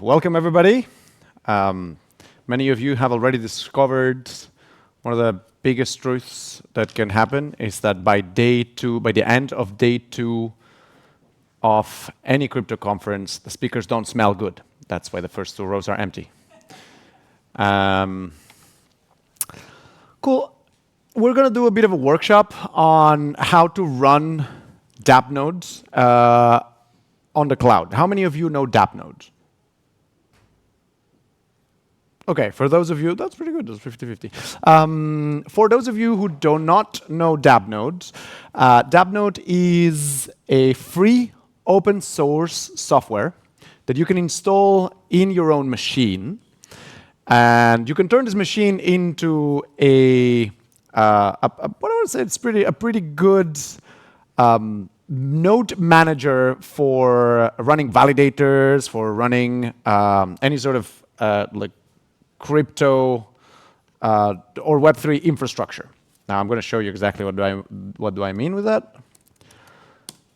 Welcome, everybody. Many of you have already discovered one of the biggest truths that can happen is that by the end of day 2 of any crypto conference, the speakers don't smell good. That's why the first 2 rows are empty. Cool. We're going to do a bit of a workshop on how to run Dappnodes on the cloud. How many of you know Dappnode? Okay, for those of you, that's pretty good, that's 50-50. For those of you who do not know Dappnode, Dappnode is a free open source software that you can install in your own machine. And you can turn this machine into what I would say, it's a pretty good node manager for running validators, for running any sort of like crypto or Web3 infrastructure. Now I'm going to show you exactly what do I mean with that.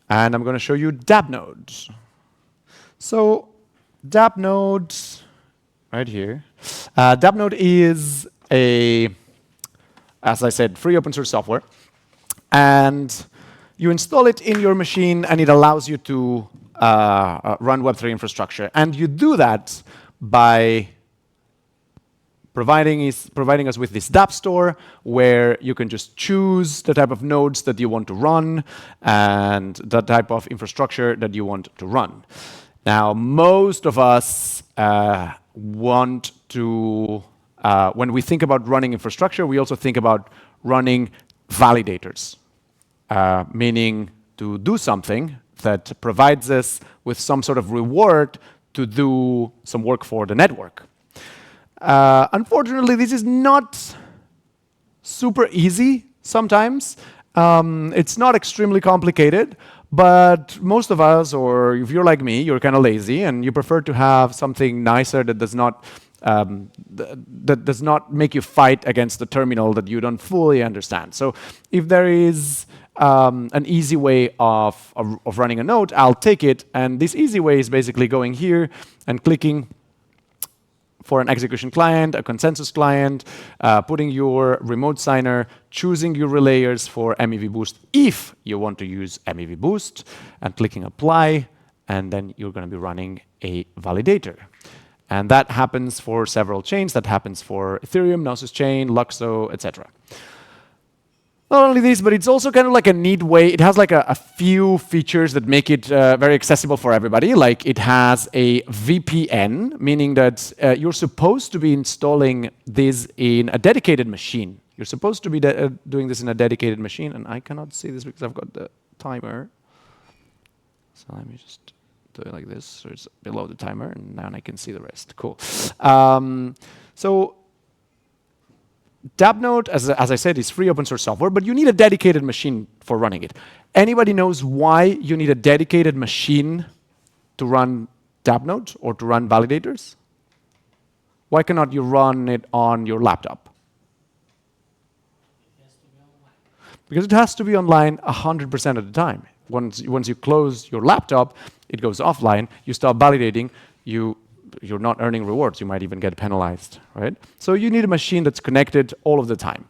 And I'm going to show you Dappnode. So Dappnode, right here. Dappnode is as I said, free open source software. And you install it in your machine, and it allows you to run Web3 infrastructure. And you do that by providing us with this Dapp store, where you can just choose the type of nodes that you want to run and the type of infrastructure that you want to run. Now, most of us want to, when we think about running infrastructure, we also think about running validators, meaning to do something that provides us with some sort of reward to do some work for the network. Unfortunately, this is not super easy sometimes. It's not extremely complicated, but most of us, or if you're like me, you're kind of lazy and you prefer to have something nicer that does not make you fight against the terminal that you don't fully understand. So if there is an easy way of running a node, I'll take it. And this easy way is basically going here and clicking for an execution client, a consensus client, putting your remote signer, choosing your relayers for MEV Boost if you want to use MEV Boost, and clicking apply, and then you're going to be running a validator. And that happens for several chains. That happens for Ethereum, Gnosis chain, Luxo, etc. Not only this, but it's also kind of like a neat way. It has like a few features that make it very accessible for everybody. Like it has a VPN, meaning that you're supposed to be installing this in a dedicated machine. You're supposed to be doing this in a dedicated machine, and I cannot see this because I've got the timer. So let me just do it like this, so it's below the timer, and now I can see the rest. Cool. So Dappnode, as I said, is free open source software, but you need a dedicated machine for running it. Anybody knows why you need a dedicated machine to run Dappnode or to run validators? Why cannot you run it on your laptop? Because it has to be online 100% of the time. Once you close your laptop, it goes offline, you stop validating, you're not earning rewards. You might even get penalized, right? So you need a machine that's connected all of the time.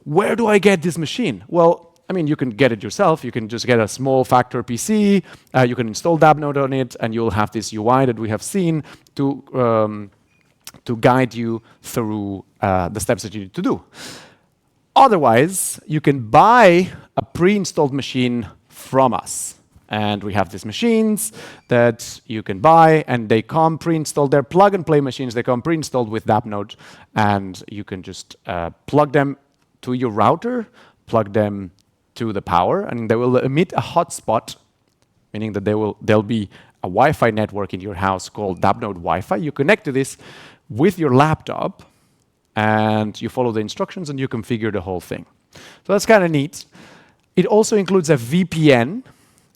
Where do I get this machine? Well, I mean, you can get it yourself. You can just get a small factor PC. You can install Dappnode on it, and you'll have this UI that we have seen to guide you through the steps that you need to do. Otherwise, you can buy a pre-installed machine from us. And we have these machines that you can buy, and they come pre-installed. They're plug-and-play machines. They come pre-installed with Dappnode, and you can just plug them to your router, plug them to the power, and they will emit a hotspot, meaning that there'll be a Wi-Fi network in your house called Dappnode Wi-Fi. You connect to this with your laptop, and you follow the instructions, and you configure the whole thing. So that's kind of neat. It also includes a VPN.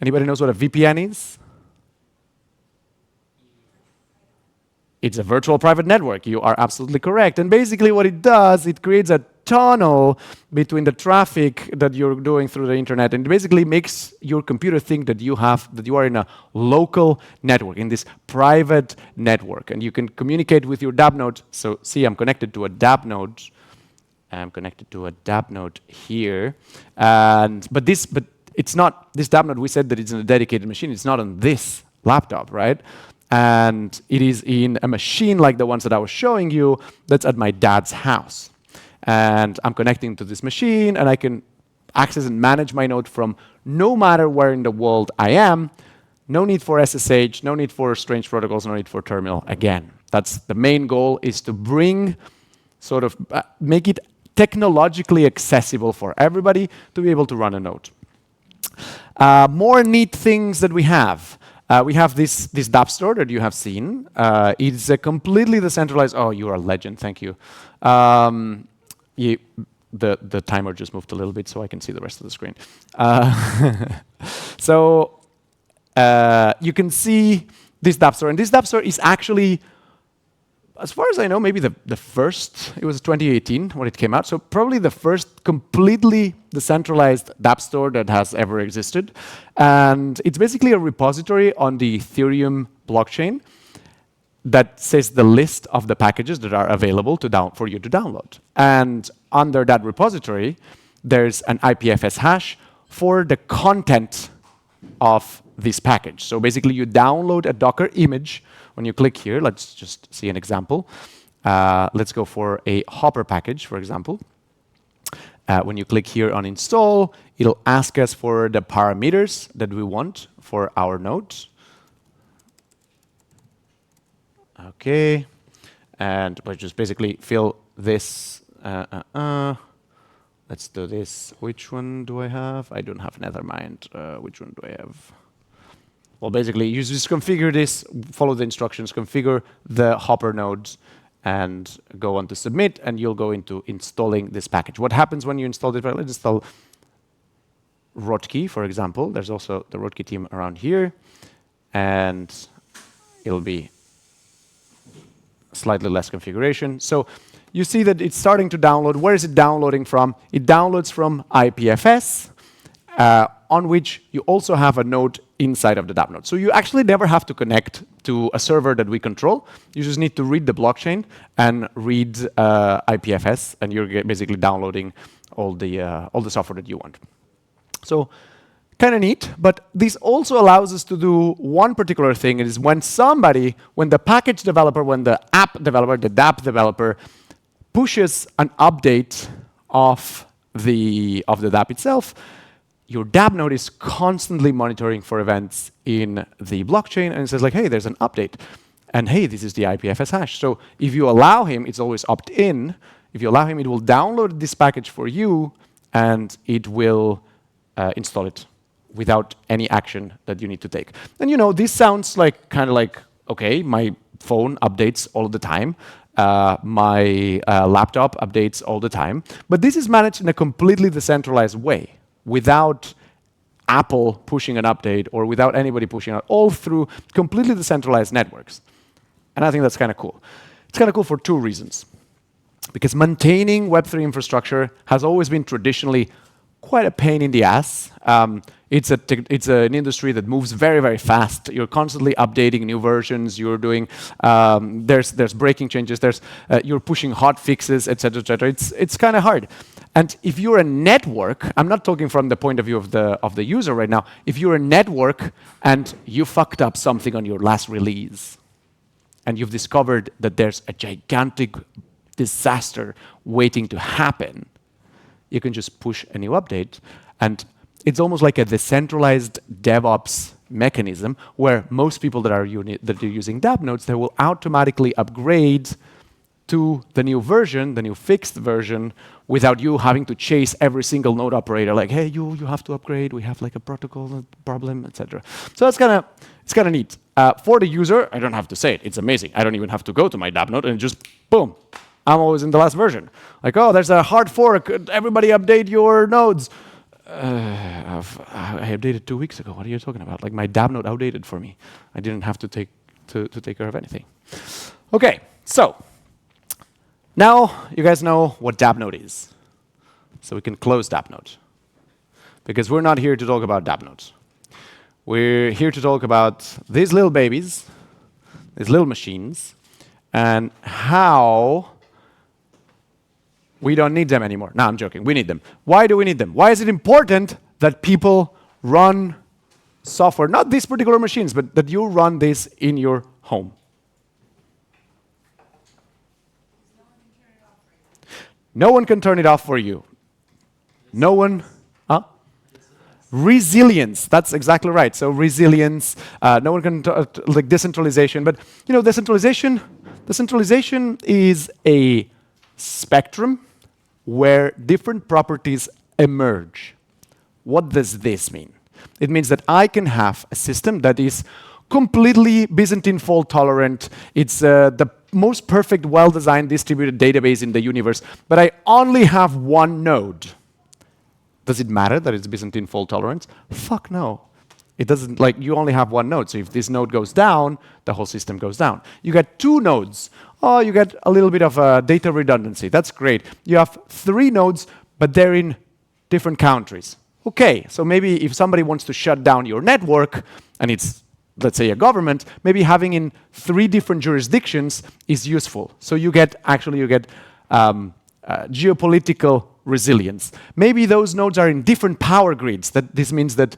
Anybody knows what a VPN is? It's a virtual private network. You are absolutely correct. And basically what it does, it creates a tunnel between the traffic that you're doing through the internet, and it basically makes your computer think that you are in a local network, in this private network, and you can communicate with your Dappnode. So see, I'm connected to a Dappnode. I'm connected to a Dappnode here, but it's not this Dappnode. We said that it's in a dedicated machine. It's not on this laptop, right? And it is in a machine like the ones that I was showing you that's at my dad's house. And I'm connecting to this machine, and I can access and manage my node from no matter where in the world I am. No need for SSH, no need for strange protocols, no need for terminal. Again, that's the main goal, is to bring make it technologically accessible for everybody to be able to run a node. More neat things that we have. We have this Dappstore that you have seen. It's a completely decentralized. Oh, you're a legend. Thank you. The timer just moved a little bit, so I can see the rest of the screen. So you can see this Dappstore, and this Dappstore is actually, as far as I know, maybe the first. It was 2018 when it came out, so probably the first completely decentralized Dapp store that has ever existed. And it's basically a repository on the Ethereum blockchain that says the list of the packages that are available for you to download. And under that repository, there's an IPFS hash for the content of this package. So basically, you download a Docker image. When you click here, let's just see an example. Let's go for a Hopper package, for example. When you click here on install, it'll ask us for the parameters that we want for our nodes. OK. And we'll just basically fill this. Let's do this. Which one do I have? I don't have Nethermind. Which one do I have? Well, basically, you just configure this, follow the instructions, configure the Hopper nodes, and go on to submit, and you'll go into installing this package. What happens when you install this? Let's install Rotkey, for example. There's also the Rotkey team around here, and it'll be slightly less configuration. So you see that it's starting to download. Where is it downloading from? It downloads from IPFS, on which you also have a node inside of the Dappnode. So you actually never have to connect to a server that we control. You just need to read the blockchain and read IPFS, and you're basically downloading all the software that you want. So kind of neat, but this also allows us to do one particular thing. It is when the package developer, when the app developer, the Dapp developer, pushes an update of the Dapp itself, your Dappnode is constantly monitoring for events in the blockchain, and it says like, hey, there's an update. And hey, this is the IPFS hash. So if you allow him, it's always opt-in. If you allow him, it will download this package for you, and it will install it without any action that you need to take. And this sounds like kind of like, okay, my phone updates all the time. My laptop updates all the time. But this is managed in a completely decentralized way, without Apple pushing an update or without anybody pushing it, all through completely decentralized networks. And I think that's kind of cool. It's kind of cool for two reasons. Because maintaining Web3 infrastructure has always been traditionally quite a pain in the ass. It's an industry that moves very, very fast. You're constantly updating new versions. You're doing there's breaking changes. You're pushing hot fixes, et cetera, et cetera. It's kind of hard. And if you're a network, I'm not talking from the point of view of the user right now. If you're a network and you fucked up something on your last release, and you've discovered that there's a gigantic disaster waiting to happen, you can just push a new update. And it's almost like a decentralized DevOps mechanism where most people that are using Dappnodes, they will automatically upgrade to the new version, the new fixed version, without you having to chase every single node operator like, hey, you have to upgrade, we have like a protocol problem, etc. So it's kind of neat. For the user, I don't have to say it, it's amazing. I don't even have to go to my Dappnode and just boom, I'm always in the last version. Like, oh, there's a hard fork, everybody update your nodes. I updated 2 weeks ago. What are you talking about? Like my Dappnode outdated for me. I didn't have to take care of anything. Okay, so now you guys know what Dappnode is. So we can close Dappnode. Because we're not here to talk about Dappnode. We're here to talk about these little babies, these little machines, and how we don't need them anymore. No, I'm joking. We need them. Why do we need them? Why is it important that people run software, not these particular machines, but that you run this in your home? No one can turn it off for you. No one. Huh? Resilience. That's exactly right. So resilience. No one can like decentralization. But you know, decentralization is a spectrum where different properties emerge. What does this mean? It means that I can have a system that is completely Byzantine fault tolerant. It's the most perfect, well-designed distributed database in the universe, but I only have one node. Does it matter that it's Byzantine fault tolerant? Fuck no. It doesn't, like, you only have one node, so if this node goes down, the whole system goes down. You get two nodes. Oh, you get a little bit of data redundancy. That's great. You have three nodes, but they're in different countries. Okay, so maybe if somebody wants to shut down your network, and it's, let's say, a government, maybe having in 3 different jurisdictions is useful. So you get geopolitical resilience. Maybe those nodes are in different power grids. This means that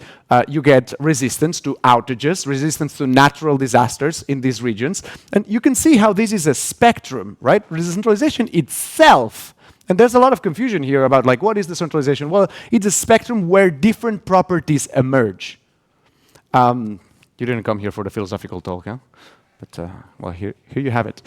you get resistance to outages, resistance to natural disasters in these regions. And you can see how this is a spectrum, right? Decentralization itself. And there's a lot of confusion here about, like, what is decentralization? Well, it's a spectrum where different properties emerge. You didn't come here for the philosophical talk, huh? But, well, here you have it.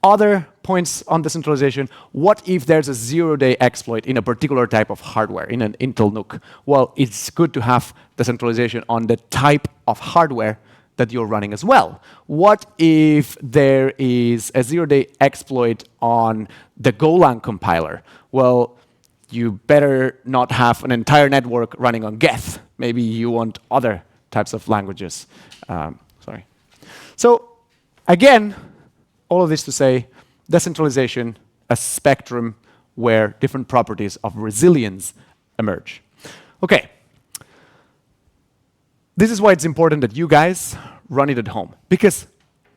Other points on decentralization. What if there's a zero-day exploit in a particular type of hardware, in an Intel NUC? Well, it's good to have decentralization on the type of hardware that you're running as well. What if there is a zero-day exploit on the Golang compiler? Well, you better not have an entire network running on Geth. Maybe you want other types of languages. Sorry. So again, all of this to say, decentralization, a spectrum where different properties of resilience emerge. Okay. This is why it's important that you guys run it at home. Because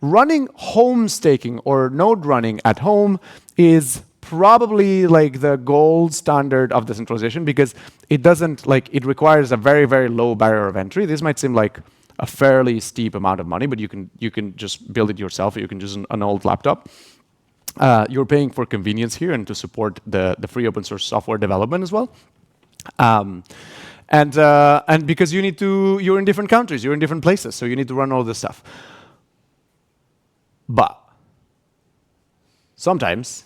running home staking or node running at home is probably like the gold standard of decentralization, because it doesn't, like, it requires a very, very low barrier of entry. This might seem like a fairly steep amount of money, but you can just build it yourself, or you can use an old laptop. You're paying for convenience here and to support the free open source software development as well. And because you're in different countries, you're in different places, so you need to run all this stuff. But sometimes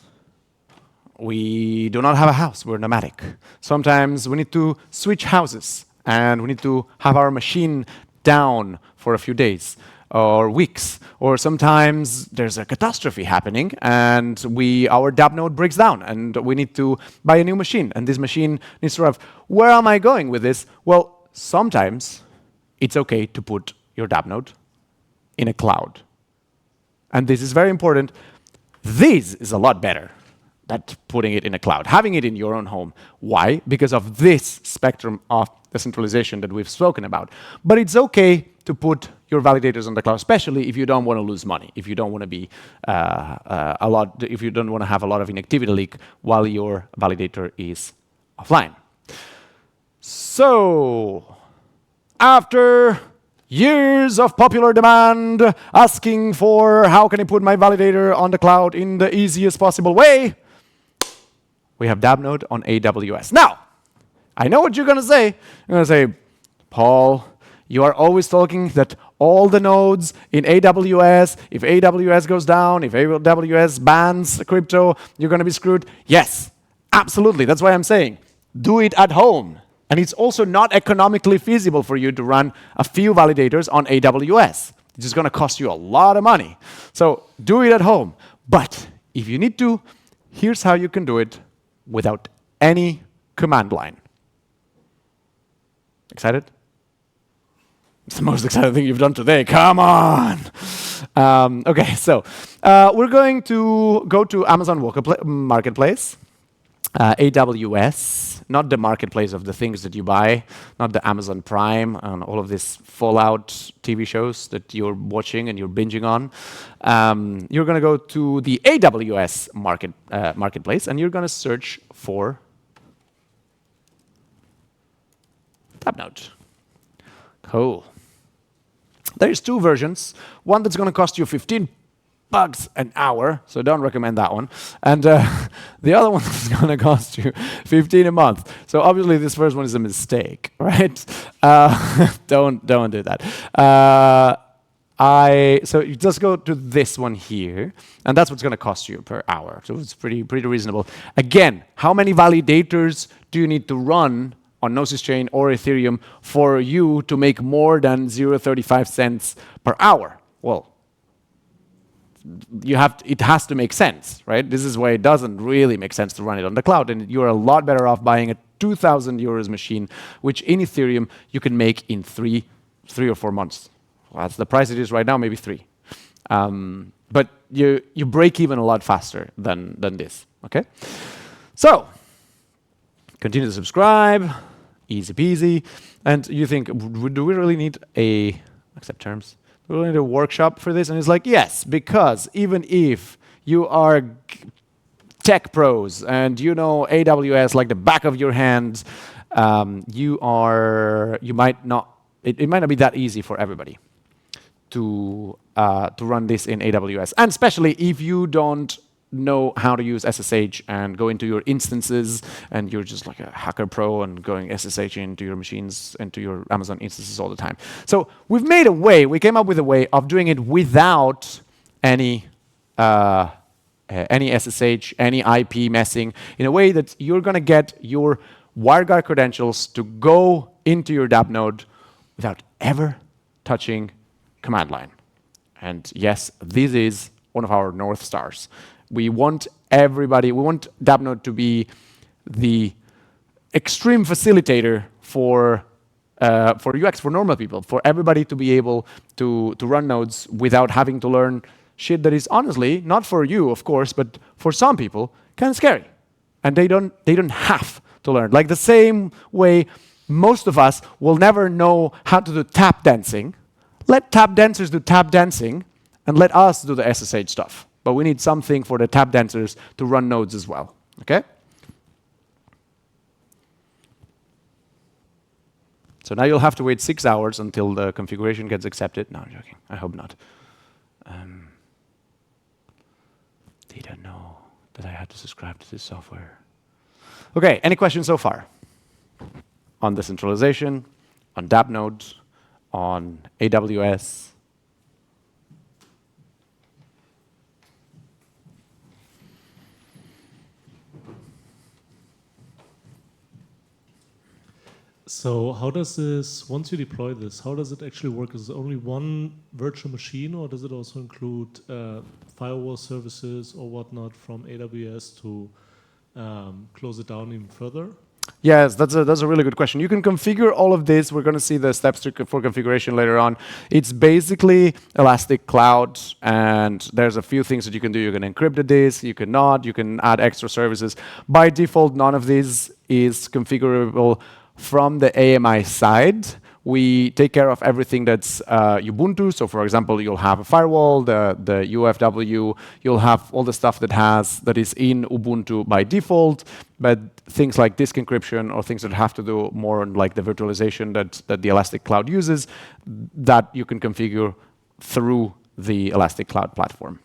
we do not have a house, we're nomadic. Sometimes we need to switch houses, and we need to have our machine down for a few days or weeks, or sometimes there's a catastrophe happening and our Dappnode breaks down and we need to buy a new machine, and this machine needs to have, where am I going with this? Well, sometimes it's okay to put your Dappnode in a cloud. And this is very important. This is a lot better than putting it in a cloud, having it in your own home. Why? Because of this spectrum of decentralization that we've spoken about. But it's okay to put your validators on the cloud, especially if you don't want to lose money, if you don't want to be if you don't want to have a lot of inactivity leak while your validator is offline. So, after years of popular demand asking for how can I put my validator on the cloud in the easiest possible way, we have Dappnode on AWS. Now, I know what you're going to say. You're going to say, Paul, you are always talking that all the nodes in AWS, if AWS goes down, if AWS bans crypto, you're going to be screwed. Yes, absolutely. That's why I'm saying, do it at home. And it's also not economically feasible for you to run a few validators on AWS. It's just going to cost you a lot of money. So do it at home. But if you need to, here's how you can do it without any command line. Excited? It's the most exciting thing you've done today. Come on! Okay, so we're going to go to Amazon Marketplace. AWS, not the marketplace of the things that you buy, not the Amazon Prime and all of these Fallout TV shows that you're watching and you're binging on. You're going to go to the AWS marketplace and you're going to search for Dappnode. Cool. There's two versions. One that's going to cost you $15 an hour, so don't recommend that one. And the other one is going to cost you $15 a month. So obviously this first one is a mistake, right? Don't do that. So you just go to this one here, and that's what's going to cost you per hour. So it's pretty reasonable. Again, how many validators do you need to run on Gnosis chain or Ethereum for you to make more than 0.35 cents per hour? Well, it has to make sense, right? This is why it doesn't really make sense to run it on the cloud, and you're a lot better off buying a 2,000 euros machine, which in Ethereum you can make in three or 4 months. Well, that's the price it is right now, maybe 3. But you break even a lot faster than this, okay? So, continue to subscribe, easy peasy. And you think, do we really need accept terms? Do we really need a workshop for this? And it's like, yes, because even if you are tech pros and you know AWS like the back of your hand, it might not be that easy for everybody to run this in AWS. And especially if you don't know how to use SSH and go into your instances and you're just like a hacker pro and going SSH into your machines, into your Amazon instances all the time. So we came up with a way of doing it without any SSH, any IP messing, in a way that you're going to get your WireGuard credentials to go into your Dappnode without ever touching command line. And yes, this is one of our North Stars. We want Dappnode to be the extreme facilitator for UX, for normal people, for everybody to be able to run nodes without having to learn shit that is honestly, not for you, of course, but for some people, kind of scary. And they don't have to learn. Like the same way most of us will never know how to do tap dancing. Let tap dancers do tap dancing, and let us do the SSH stuff. But we need something for the tap dancers to run nodes as well, okay? So now you'll have to wait 6 hours until the configuration gets accepted. No, I'm joking. I hope not. Didn't know that I had to subscribe to this software. Okay, any questions so far? On decentralization, on Dappnode, on AWS? So how does this, once you deploy this, how does it actually work? Is it only one virtual machine, or does it also include firewall services or whatnot from AWS to close it down even further? Yes, that's a really good question. You can configure all of this. We're going to see the steps for configuration later on. It's basically Elastic Cloud, and there's a few things that you can do. You can encrypt the disk, you cannot, you can add extra services. By default, none of this is configurable from the AMI side. We take care of everything that's Ubuntu. So for example, you'll have a firewall, the UFW, you'll have all the stuff that is in Ubuntu by default, but things like disk encryption or things that have to do more on like the virtualization that the Elastic Cloud uses, that you can configure through the Elastic Cloud platform.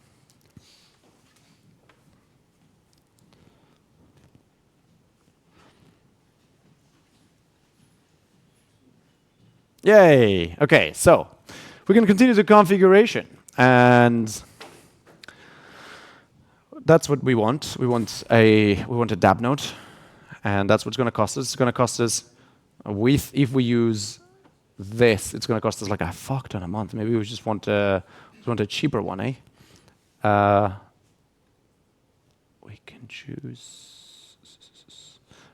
Yay! Okay, so we can continue the configuration, and that's what we want. We want a Dappnode, and that's what's going to cost us. It's going to cost us if we use this, it's going to cost us like a fuck ton a month. Maybe we just want a cheaper one, eh? We can choose.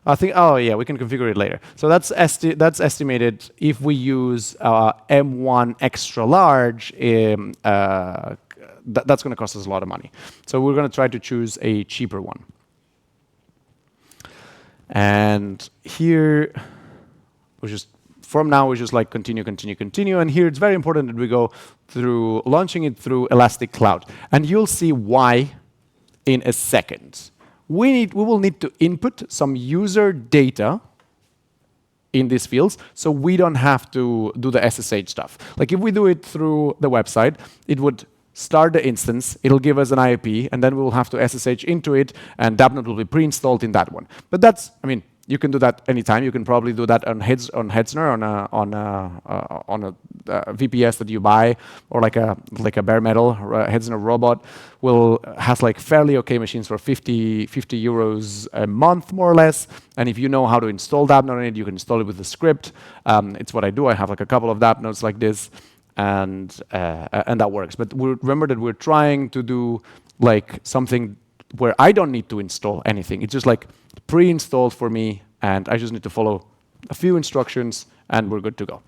I think, oh yeah, we can configure it later. So that's estimated if we use M1 extra large, that's going to cost us a lot of money. So we're going to try to choose a cheaper one. And here, we just from now, we just like continue, continue, continue. And here, it's very important that we go through launching it through Elastic Cloud. And you'll see why in a second. We will need to input some user data in these fields, so we don't have to do the SSH stuff. Like if we do it through the website, it would start the instance, it'll give us an IP, and then we will have to SSH into it, and Dappnode will be pre-installed in that one. But that's, I mean, you can do that anytime. You can probably do that on Hetzner, on a VPS that you buy, or like a bare metal Hetzner robot has like fairly okay machines for 50 euros a month, more or less. And if you know how to install Dappnode on it, you can install it with the script. It's what I do. I have like a couple of Dappnodes like this, and that works. But remember that we're trying to do like something where I don't need to install anything. It's just like pre-installed for me, and I just need to follow a few instructions, and we're good to go.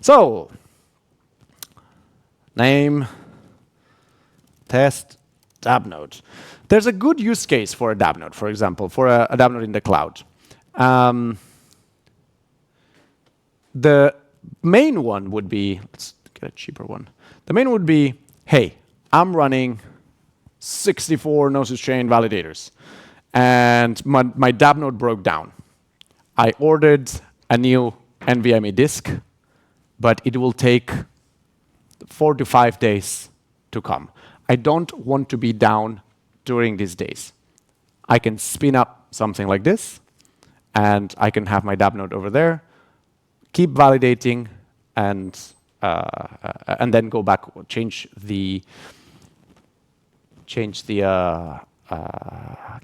So, name, test, Dappnode. There's a good use case for a Dappnode, for example, for a Dappnode in the cloud. The main one would be, let's get a cheaper one. The main would be, hey, I'm running 64 Gnosis chain validators, and my Dappnode broke down. I ordered a new NVMe disk, but it will take 4 to 5 days to come. I don't want to be down during these days. I can spin up something like this, and I can have my Dappnode over there, keep validating, and then go back, change the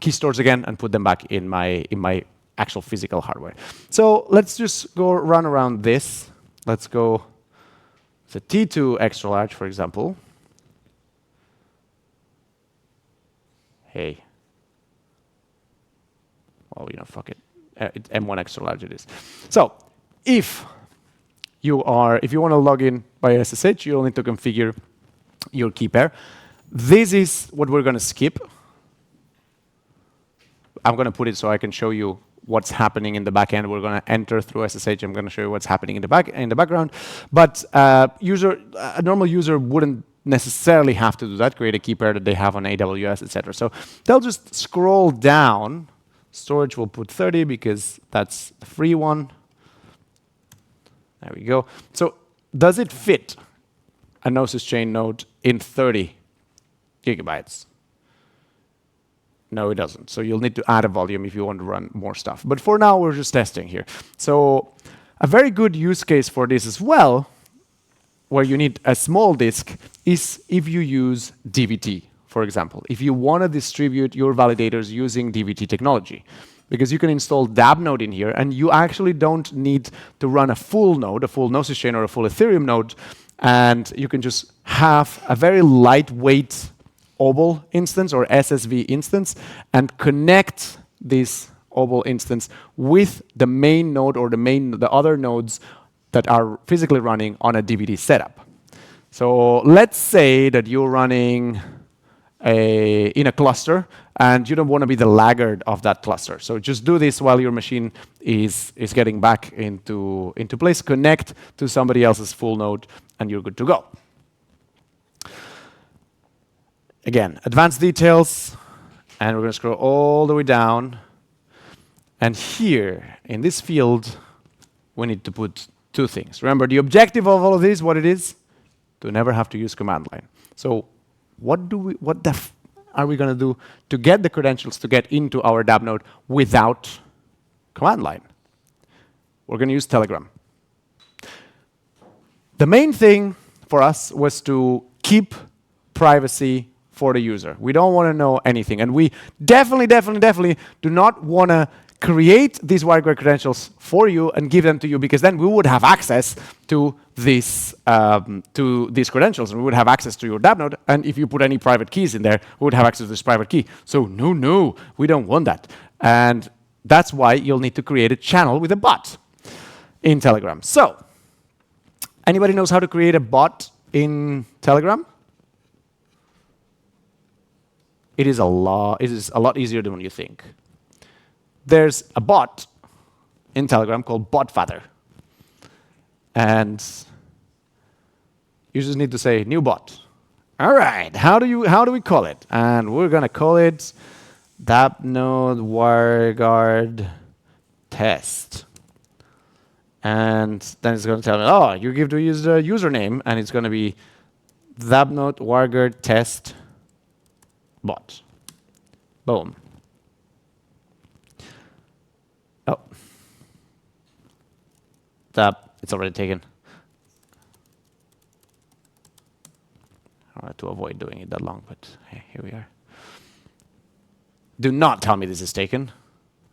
key stores again, and put them back in my actual physical hardware. So let's just go run around this. Let's go the T2 extra large, for example. Hey. Well, fuck it. It's M1 extra large it is. So if you want to log in by SSH, you'll need to configure your key pair. This is what we're going to skip. I'm going to put it so I can show you what's happening in the back end. We're going to enter through SSH. I'm going to show you what's happening in the background. But a normal user wouldn't necessarily have to do that, create a key pair that they have on AWS, etc. So they'll just scroll down. Storage will put 30 because that's the free one. There we go. So does it fit a Gnosis chain node in 30 gigabytes? No, it doesn't. So you'll need to add a volume if you want to run more stuff. But for now, we're just testing here. So a very good use case for this as well, where you need a small disk, is if you use DVT, for example. If you want to distribute your validators using DVT technology, because you can install Dappnode in here, and you actually don't need to run a full node, a full Gnosis chain or a full Ethereum node, and you can just have a very lightweight OBOL instance or SSV instance and connect this OBOL instance with the main node or the other nodes that are physically running on a DVT setup. So let's say that you're running in a cluster and you don't want to be the laggard of that cluster. So just do this while your machine is getting back into place, connect to somebody else's full node, and you're good to go. Again, advanced details, and we're going to scroll all the way down. And here, in this field, we need to put two things. Remember, the objective of all of this, what it is? To never have to use command line. So what are we going to do to get the credentials to get into our Dappnode without command line? We're going to use Telegram. The main thing for us was to keep privacy for the user. We don't want to know anything. And we definitely do not want to create these WireGuard credentials for you and give them to you, because then we would have access to these credentials, and we would have access to your Dappnode. And if you put any private keys in there, we would have access to this private key. So no, we don't want that. And that's why you'll need to create a channel with a bot in Telegram. So anybody knows how to create a bot in Telegram? It is a lot easier than you think. there's a bot in Telegram called botfather. And you just need to say new bot. All right, how do we call it? And we're gonna call it Dappnode WireGuard test. And then it's going to tell me, oh, you give the user username, and it's going to be Dappnode WireGuard test bot. Boom. Oh. It's already taken. I wanted to avoid doing it that long, but hey, here we are. Do not tell me this is taken.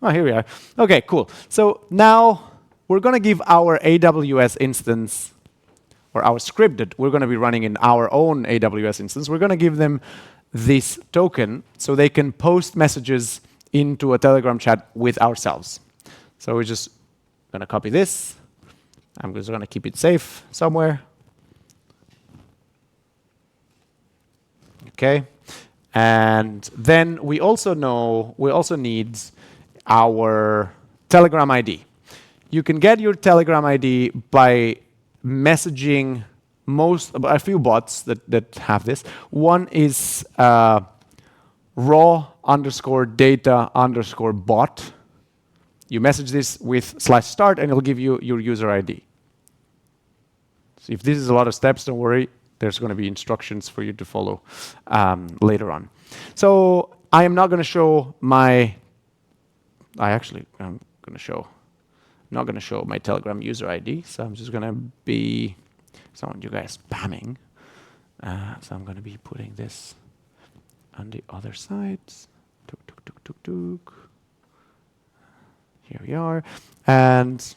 Oh, here we are. Okay, cool. So now we're going to give our AWS instance, or our script that we're going to be running in our own AWS instance, we're going to give them this token so they can post messages into a Telegram chat with ourselves. So we're just going to copy this. I'm just going to keep it safe somewhere. Okay. And then we also need our Telegram ID. You can get your Telegram ID by messaging a few bots that have this. One is raw_data_bot. You message this with /start, and it'll give you your user ID. So if this is a lot of steps, don't worry. There's going to be instructions for you to follow later on. So I am not going to show my. I'm not going to show my Telegram user ID, so I'm just going to be. I want you guys spamming. So I'm going to be putting this on the other side. Here we are. And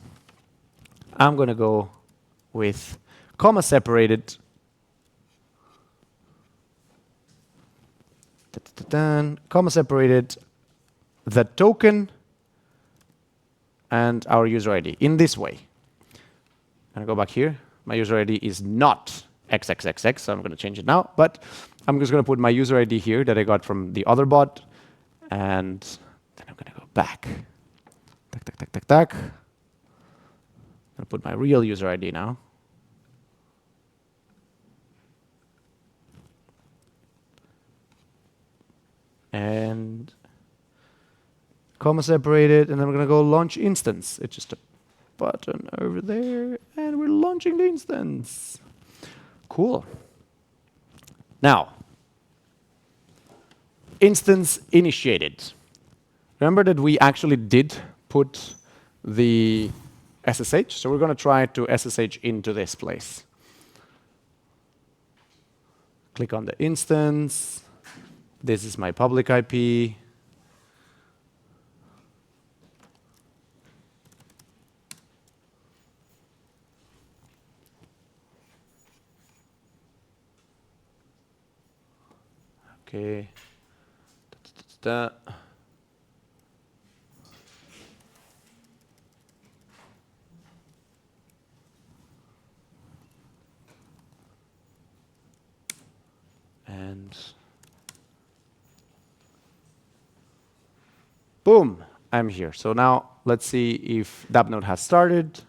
I'm going to go with comma separated. Comma separated the token and our user ID in this way. I'm going to go back here. My user ID is not XXXX, so I'm going to change it now. But I'm just going to put my user ID here that I got from the other bot. And then I'm going to go back. I'm going to put my real user ID now. And comma separated, and then we're going to go launch instance. It's just a button over there, and we're launching the instance. Cool. Now, instance initiated. Remember that we actually did put the SSH, so we're going to try to SSH into this place. Click on the instance. This is my public IP. Okay. And boom, I'm here. So now let's see if Dappnode has started.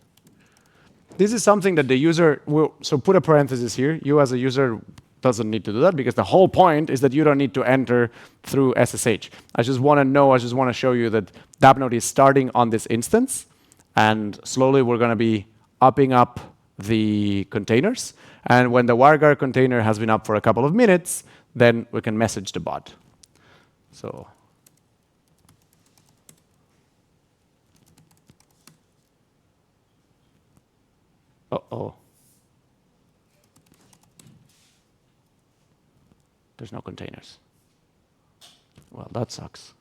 This is something that the user will, so put a parenthesis here. You as a user doesn't need to do that because the whole point is that you don't need to enter through SSH. I just want to show you that Dappnode is starting on this instance, and slowly we're going to be upping up the containers. And when the WireGuard container has been up for a couple of minutes, then we can message the bot. So. Uh-oh. There's no containers. Well, that sucks.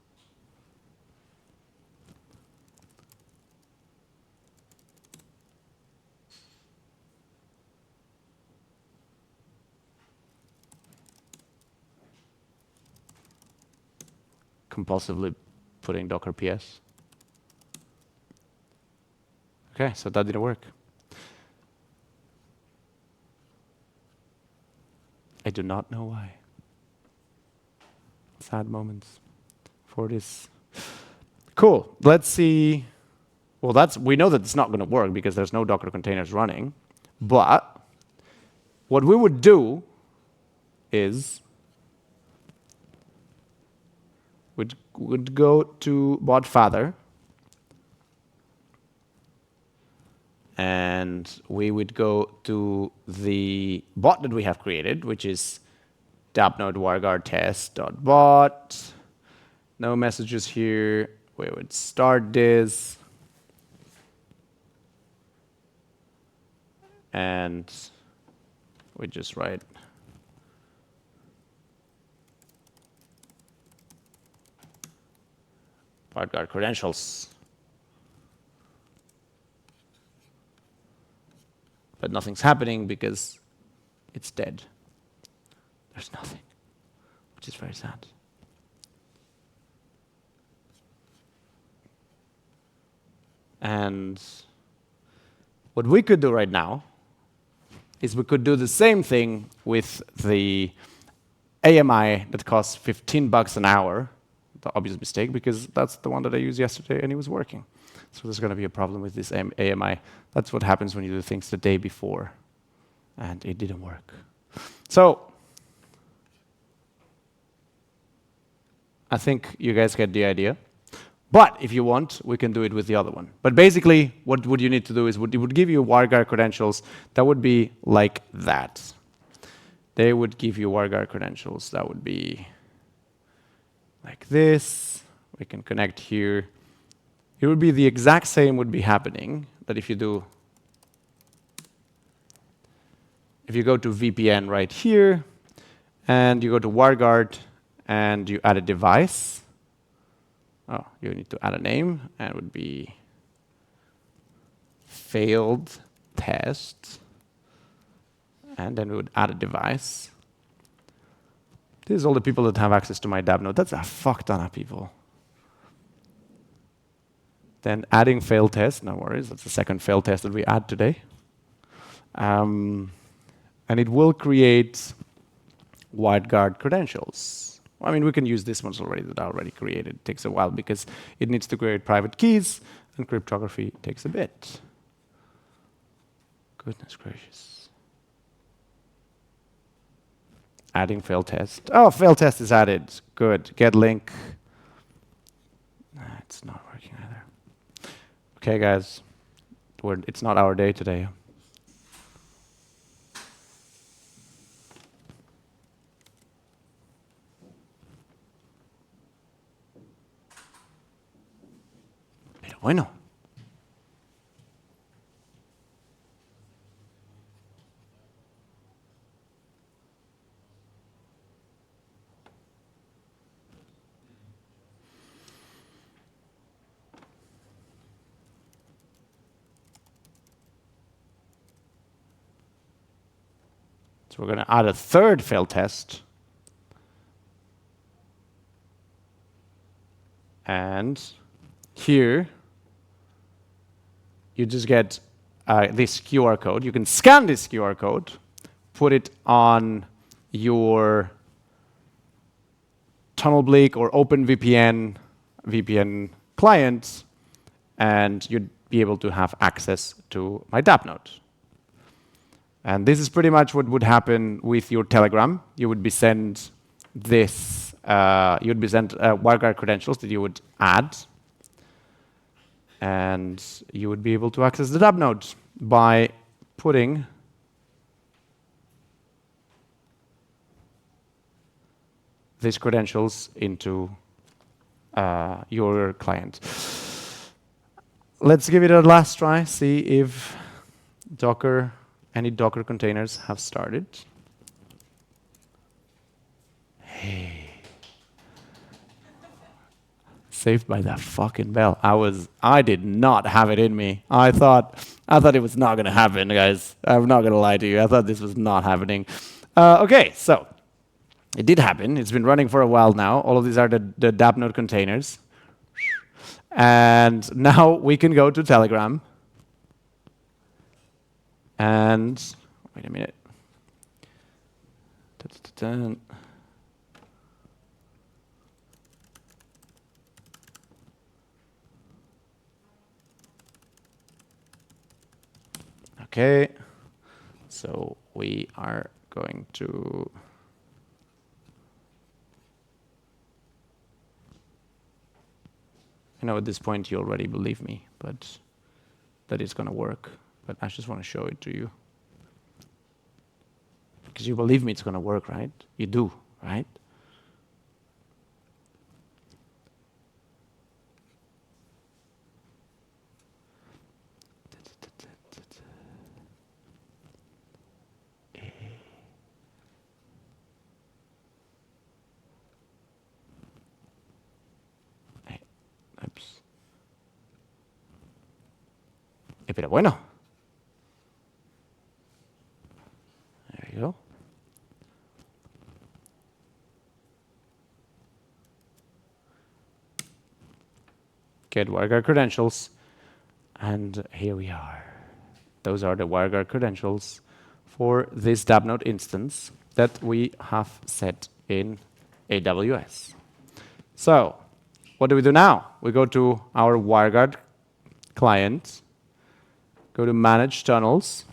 Compulsively putting Docker PS. Okay, so that didn't work. I do not know why. Sad moments for this Cool. Let's see. Well, we know that it's not going to work because there's no Docker containers running. But what we would do is we'd go to botfather, and we would go to the bot that we have created, which is Dappnode WireGuard test.bot. No messages here. We would start this. And we just write WireGuard credentials. But nothing's happening because it's dead. There's nothing, which is very sad. And what we could do right now is we could do the same thing with the AMI that costs $15 an hour. The obvious mistake, because that's the one that I used yesterday and it was working. So there's going to be a problem with this AMI. That's what happens when you do things the day before and it didn't work. So I think you guys get the idea. But if you want, we can do it with the other one. But basically, what would you need to do is it would give you WireGuard credentials that would be like that. They would give you WireGuard credentials that would be like this. We can connect here. It would be the exact same would be happening that if you go to VPN right here, and you go to WireGuard, and you add a device. Oh, you need to add a name, and it would be failed test. And then we would add a device. These are all the people that have access to my Dappnode. That's a fuck ton of people. Then adding failed test, no worries. That's the second failed test that we add today. And it will create WireGuard credentials. I mean, we can use this ones already that are already created. It takes a while because it needs to create private keys, and cryptography takes a bit. Goodness gracious. Adding failed test. Oh, failed test is added. Good. Get link. Nah, it's not working either. Okay, guys. It's not our day today. Pero bueno. So we're going to add a third failed test. And here, you just get this QR code. You can scan this QR code, put it on your TunnelBleak or OpenVPN VPN client, and you'd be able to have access to my Dappnode. And this is pretty much what would happen with your Telegram. You would be sent this, you would be sent WireGuard credentials that you would add, and you would be able to access the Dappnode by putting these credentials into your client. Let's give it a last try, see if any Docker containers have started. Hey. Saved by that fucking bell. I did not have it in me. I thought it was not gonna happen, guys. I'm not gonna lie to you. I thought this was not happening. Okay, so it did happen. It's been running for a while now. All of these are the Dappnode containers. And now we can go to Telegram. And wait a minute. Okay. So we are going to I know at this point you already believe me, but that it's going to work. But I just want to show it to you. Because you believe me it's going to work, right? You do, right? Oops. Pero bueno. There you go. Get WireGuard credentials. And here we are. Those are the WireGuard credentials for this Dappnode instance that we have set in AWS. So, what do we do now? We go to our WireGuard client, go to Manage Tunnels.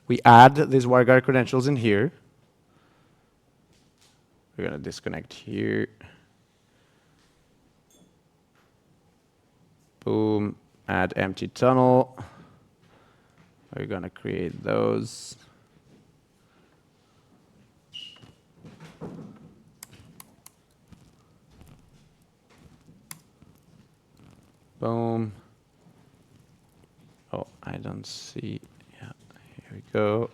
We add these WireGuard credentials in here. We're going to disconnect here. Boom, add empty tunnel. We're going to create those. Boom. Oh, I don't see. Yeah, here we go.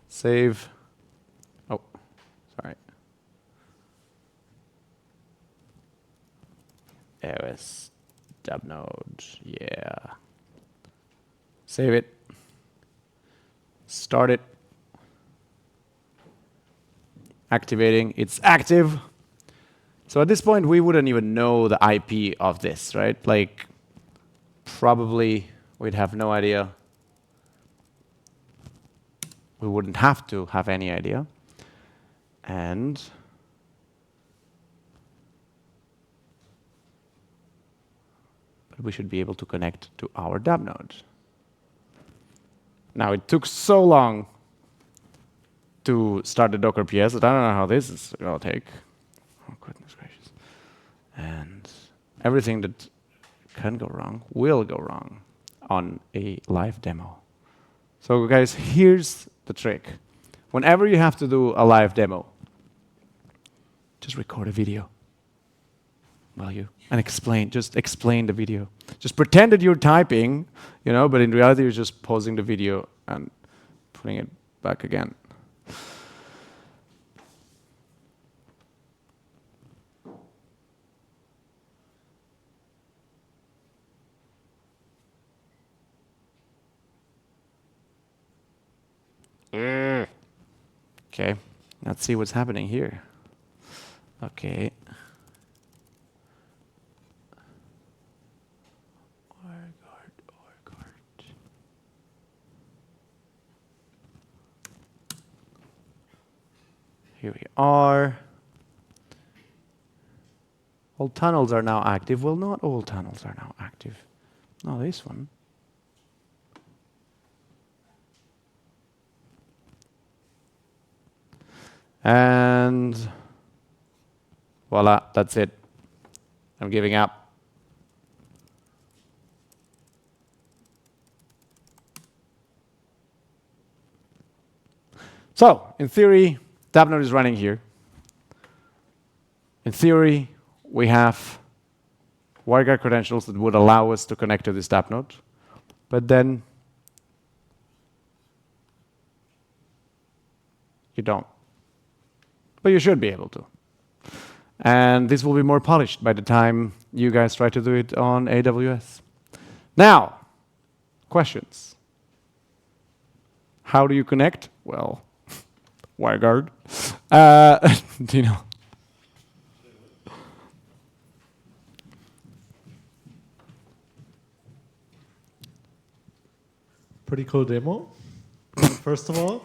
Save. Oh, sorry. AWS Dappnode. Yeah. Save it. Start it. Activating. It's active. So at this point, we wouldn't even know the IP of this, right? Like, probably we'd have no idea. We wouldn't have to have any idea. And but we should be able to connect to our Dappnode. Now, it took so long to start the Docker PS that I don't know how this is going to take. Oh, goodness gracious. And everything that can go wrong will go wrong on a live demo. So, guys, here's the trick. Whenever you have to do a live demo, just record a video. Will you? And explain, just explain the video. Just pretend that you're typing, but in reality you're just pausing the video and putting it back again. Okay, let's see what's happening here. Okay. Here we are. All tunnels are now active. Well, not all tunnels are now active. No, this one. And voila, that's it. I'm giving up. So, in theory, Dappnode is running here. In theory, we have WireGuard credentials that would allow us to connect to this Dappnode. But then you don't. But you should be able to. And this will be more polished by the time you guys try to do it on AWS. Now, questions. How do you connect? Well, WireGuard. Do you know? Pretty cool demo. first of all,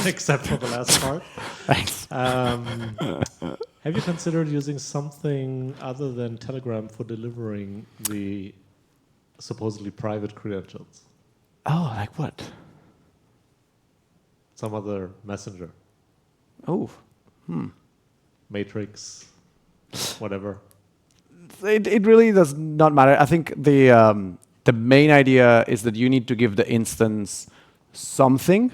except for the last part. Thanks. Have you considered using something other than Telegram for delivering the supposedly private credentials? Oh, like what? Some other messenger, Oh, Matrix, whatever. it really does not matter. I think the main idea is that you need to give the instance something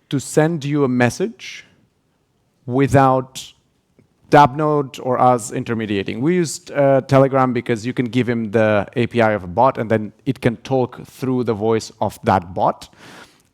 to send you a message without Dappnode or us intermediating. We used Telegram because you can give him the API of a bot, and then it can talk through the voice of that bot.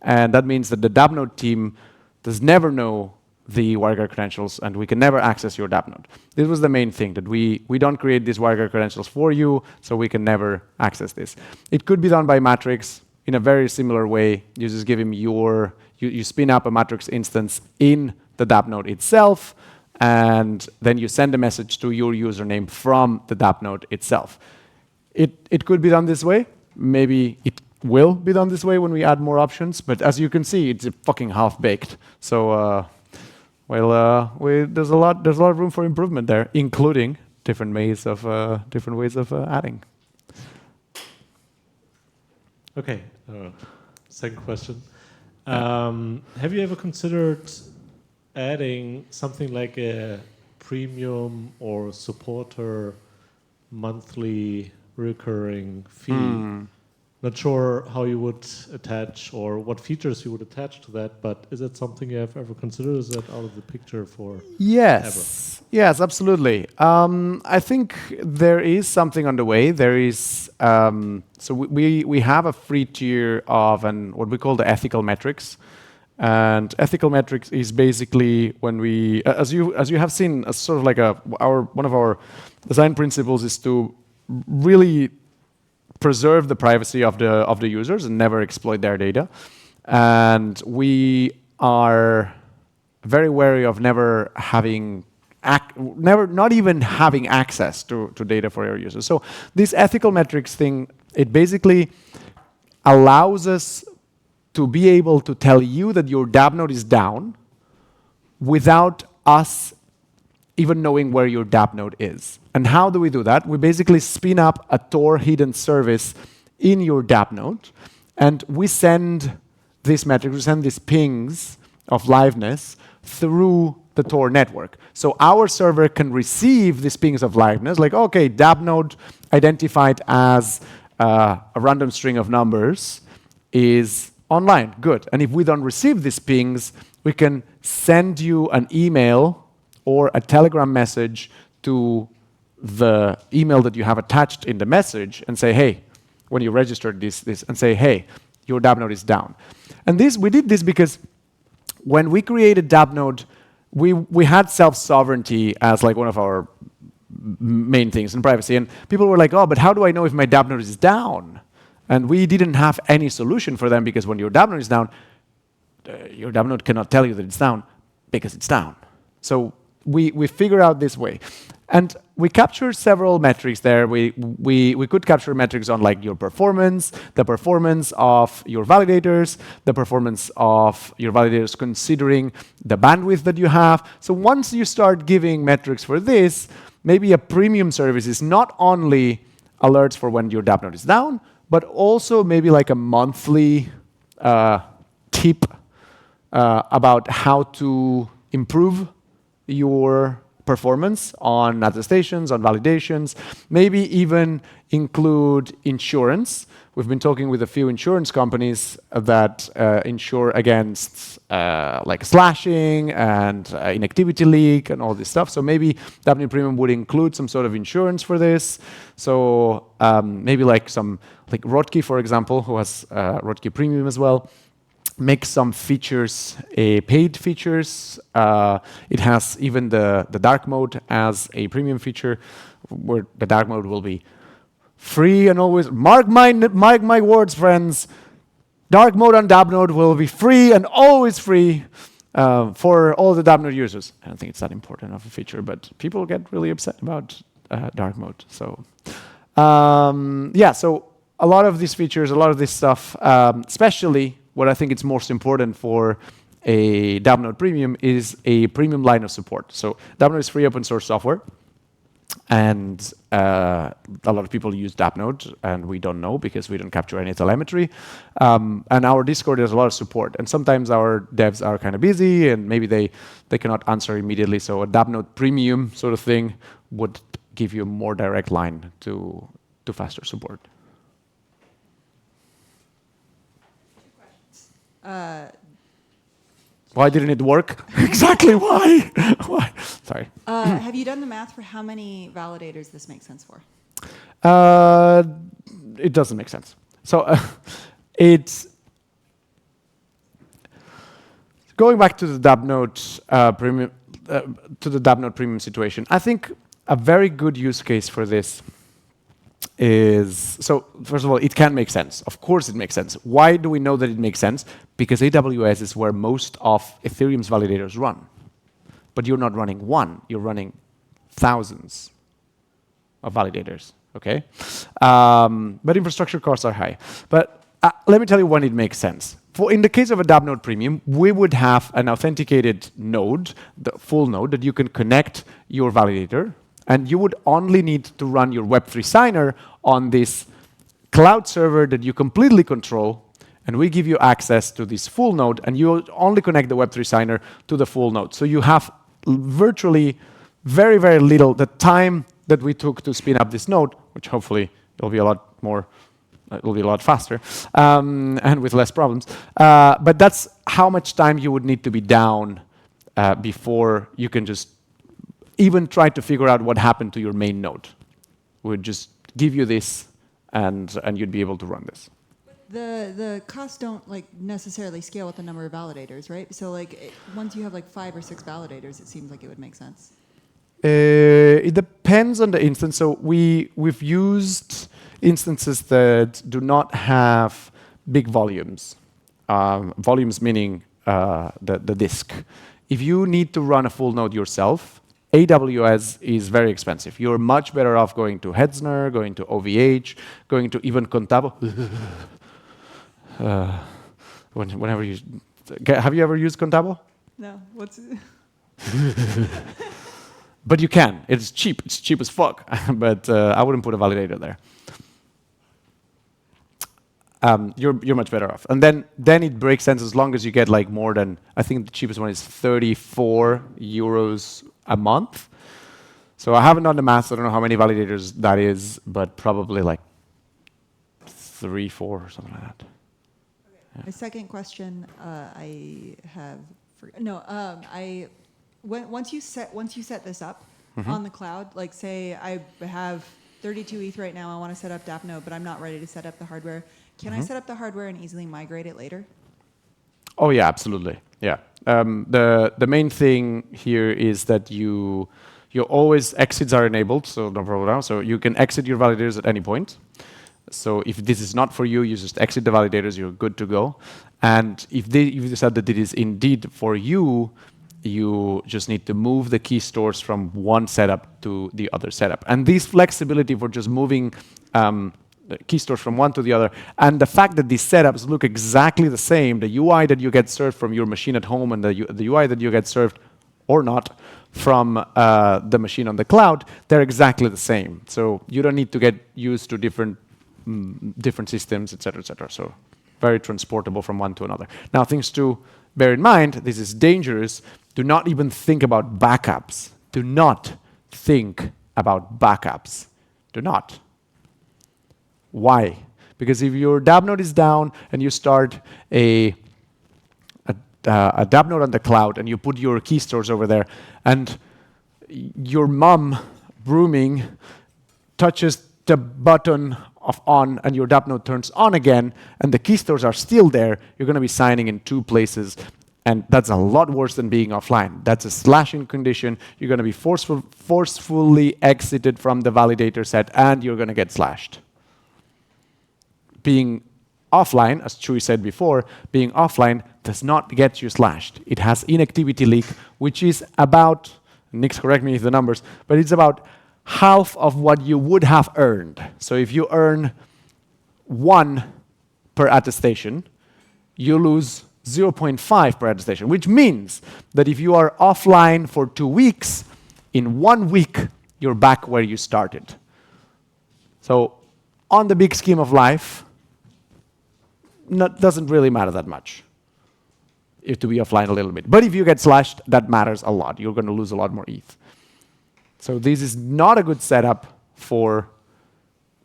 And that means that the Dappnode team does never know the WireGuard credentials, and we can never access your Dappnode. This was the main thing, that we don't create these WireGuard credentials for you, so we can never access this. It could be done by Matrix in a very similar way. You just give him you spin up a Matrix instance in the Dappnode itself, and then you send a message to your username from the Dappnode itself. It could be done this way. Maybe it will be done this way when we add more options, but as you can see, it's fucking half-baked. So, there's a lot of room for improvement there, including different ways of adding. Okay, second question. Have you ever considered adding something like a premium or supporter monthly recurring fee? Not sure how you would attach or what features you would attach to that, but is that something you have ever considered? Is that out of the picture for Yes, yes, absolutely. I think there is something on the way. There is so we have a free tier of what we call the ethical metrics, and ethical metrics is basically when we, as you have seen, as sort of like one of our design principles is to really preserve the privacy of the users and never exploit their data. And we are very wary of not even having access to data for our users. So this ethical metrics thing, it basically allows us to be able to tell you that your Dappnode is down without us even knowing where your Dappnode is. And how do we do that? We basically spin up a Tor hidden service in your Dappnode, and we send this metric, we send these pings of liveness through the Tor network. So our server can receive these pings of liveness, like, okay, Dappnode identified as a random string of numbers is online, good. And if we don't receive these pings, we can send you an email or a Telegram message to the email that you have attached in the message and say, hey, when you registered this, and say, hey, your Dappnode is down. And we did this because when we created Dappnode, we had self-sovereignty as like one of our main things in privacy. And people were like, oh, but how do I know if my Dappnode is down? And we didn't have any solution for them, because when your Dappnode is down, your Dappnode cannot tell you that it's down because it's down. So we figure out this way. And we capture several metrics there. We could capture metrics on like your performance, the performance of your validators, the performance of your validators considering the bandwidth that you have. So once you start giving metrics for this, maybe a premium service is not only alerts for when your Dappnode is down, but also maybe like a monthly tip about how to improve your performance on attestations, on validations, maybe even include insurance. We've been talking with a few insurance companies that insure against like slashing and inactivity leak and all this stuff. So maybe Dappnode Premium would include some sort of insurance for this. So maybe like Rodkey, for example, who has Rodkey Premium as well, make some features, paid features. It has even the dark mode as a premium feature, where the dark mode will be free and always. Mark my words, friends. Dark mode on Dappnode will be free and always free for all the Dappnode users. I don't think it's that important of a feature, but people get really upset about dark mode. So yeah, so a lot of these features, a lot of this stuff, especially what I think is most important for a Dappnode Premium is a premium line of support. So Dappnode is free open source software. And a lot of people use Dappnode, and we don't know because we don't capture any telemetry. And our Discord has a lot of support. And sometimes our devs are kind of busy, and maybe they cannot answer immediately. So a Dappnode Premium sort of thing would give you a more direct line to faster support. Why didn't it work? Exactly why? Why? Sorry. Have you done the math for how many validators this makes sense for? It doesn't make sense. So it's going back to the Dappnode premium premium situation. I think a very good use case for this is, so first of all, it can make sense. Of course it makes sense. Why do we know that it makes sense? Because AWS is where most of Ethereum's validators run. But you're not running one, you're running thousands of validators, okay? But infrastructure costs are high. But let me tell you when it makes sense. In the case of a Dappnode Premium, we would have an authenticated node, the full node, that you can connect your validator, and you would only need to run your Web3 signer on this cloud server that you completely control, and we give you access to this full node, and you only connect the Web3 signer to the full node. So you have virtually very, very little. The time that we took to spin up this node, which hopefully it'll be a lot more, it'll be a lot faster, and with less problems. But that's how much time you would need to be down before you can just even try to figure out what happened to your main node. We'd just give you this, and you'd be able to run this. The costs don't like necessarily scale with the number of validators, right? So like once you have like 5 or 6 validators, it seems like it would make sense. It depends on the instance. So we've used instances that do not have big volumes. Volumes meaning the disk. If you need to run a full node yourself, AWS is very expensive. You're much better off going to Hetzner, going to OVH, going to even Contabo. Whenever you have you ever used Contabo? No, what's it? But you can. It's cheap. It's cheap as fuck. But I wouldn't put a validator there. You're much better off. And then it breaks sense as long as you get like more than, I think the cheapest one is 34 euros a month. So I haven't done the math. I don't know how many validators that is, but probably like 3, 4 or something like that. Okay. My second question, I have. Once you set this up on the cloud, like say I have 32 ETH right now, I want to set up Dappnode, but I'm not ready to set up the hardware. Can I set up the hardware and easily migrate it later? Oh yeah, absolutely. Yeah. The main thing here is that you always exits are enabled, so no problem. So you can exit your validators at any point. So if this is not for you, you just exit the validators, you're good to go. And if you decide that it is indeed for you, you just need to move the key stores from one setup to the other setup. And this flexibility for just moving key stores from one to the other, and the fact that these setups look exactly the same, the UI that you get served from your machine at home and the UI that you get served, or not, from the machine on the cloud, they're exactly the same. So you don't need to get used to different systems, et cetera, et cetera. So very transportable from one to another. Now, things to bear in mind, this is dangerous. Do not even think about backups. Do not think about backups. Do not. Why? Because if your Dappnode is down and you start a Dappnode on the cloud and you put your key stores over there, and your mom brooming touches the button of on and your Dappnode turns on again and the key stores are still there, you're going to be signing in 2 places. And that's a lot worse than being offline. That's a slashing condition. You're going to be forcefully exited from the validator set, and you're going to get slashed. Being offline, as Chuy said before, being offline does not get you slashed. It has inactivity leak, which is about, Nick's correct me if the numbers, but it's about half of what you would have earned. So if you earn 1 per attestation, you lose 0.5 per attestation, which means that if you are offline for 2 weeks, in 1 week, you're back where you started. So on the big scheme of life, doesn't really matter that much if to be offline a little bit. But if you get slashed, that matters a lot. You're going to lose a lot more ETH. So this is not a good setup for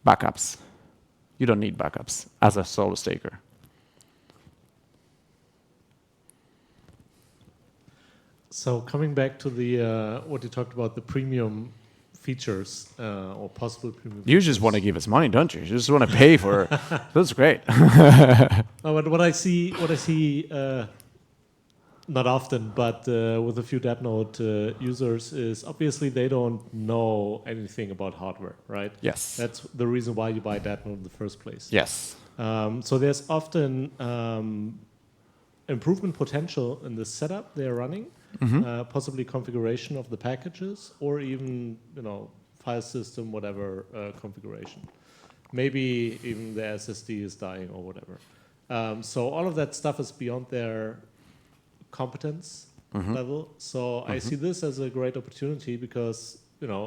backups. You don't need backups as a solo staker. So coming back to the what you talked about, the premium features or possible premium. You just want to give us money, don't you? You just want to pay for. That's great. No, but what I see, not often, but with a few Dappnode users, is obviously they don't know anything about hardware, right? Yes. That's the reason why you buy Dappnode in the first place. Yes. So there's often improvement potential in the setup they're running, possibly configuration of the packages, or even file system, whatever configuration. Maybe even the SSD is dying or whatever. So all of that stuff is beyond their competence level. So I see this as a great opportunity because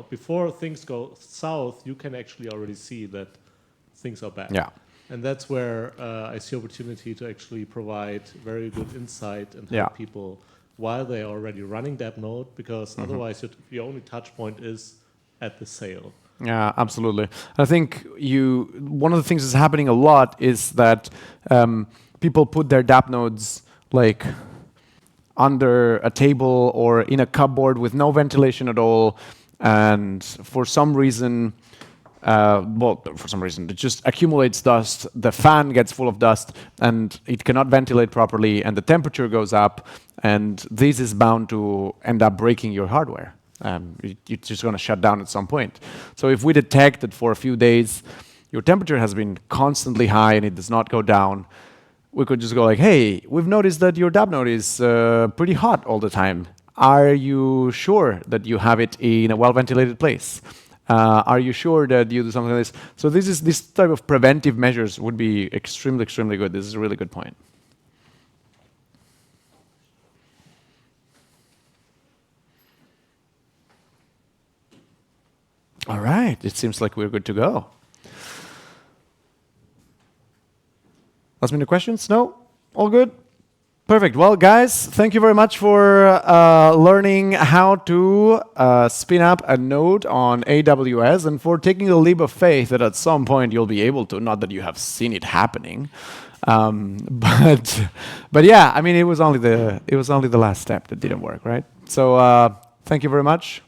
before things go south, you can actually already see that things are bad. Yeah. And that's where I see opportunity to actually provide very good insight and help people while they're already running Dappnode, because otherwise your only touch point is at the sale. Yeah, absolutely. I think one of the things that's happening a lot is that people put their Dappnodes like under a table or in a cupboard with no ventilation at all, and for some reason, it just accumulates dust, the fan gets full of dust, and it cannot ventilate properly, and the temperature goes up, and this is bound to end up breaking your hardware. It's just going to shut down at some point. So if we detect that for a few days your temperature has been constantly high and it does not go down, we could just go like, hey, we've noticed that your Dappnode is pretty hot all the time. Are you sure that you have it in a well-ventilated place? Are you sure that you do something like this? So this type of preventive measures would be extremely, extremely good. This is a really good point. All right, it seems like we're good to go. Last minute questions? No? All good? Perfect. Well, guys, thank you very much for learning how to spin up a node on AWS and for taking the leap of faith that at some point you'll be able to, not that you have seen it happening. But yeah, I mean, it was only the last step that didn't work, right? So thank you very much.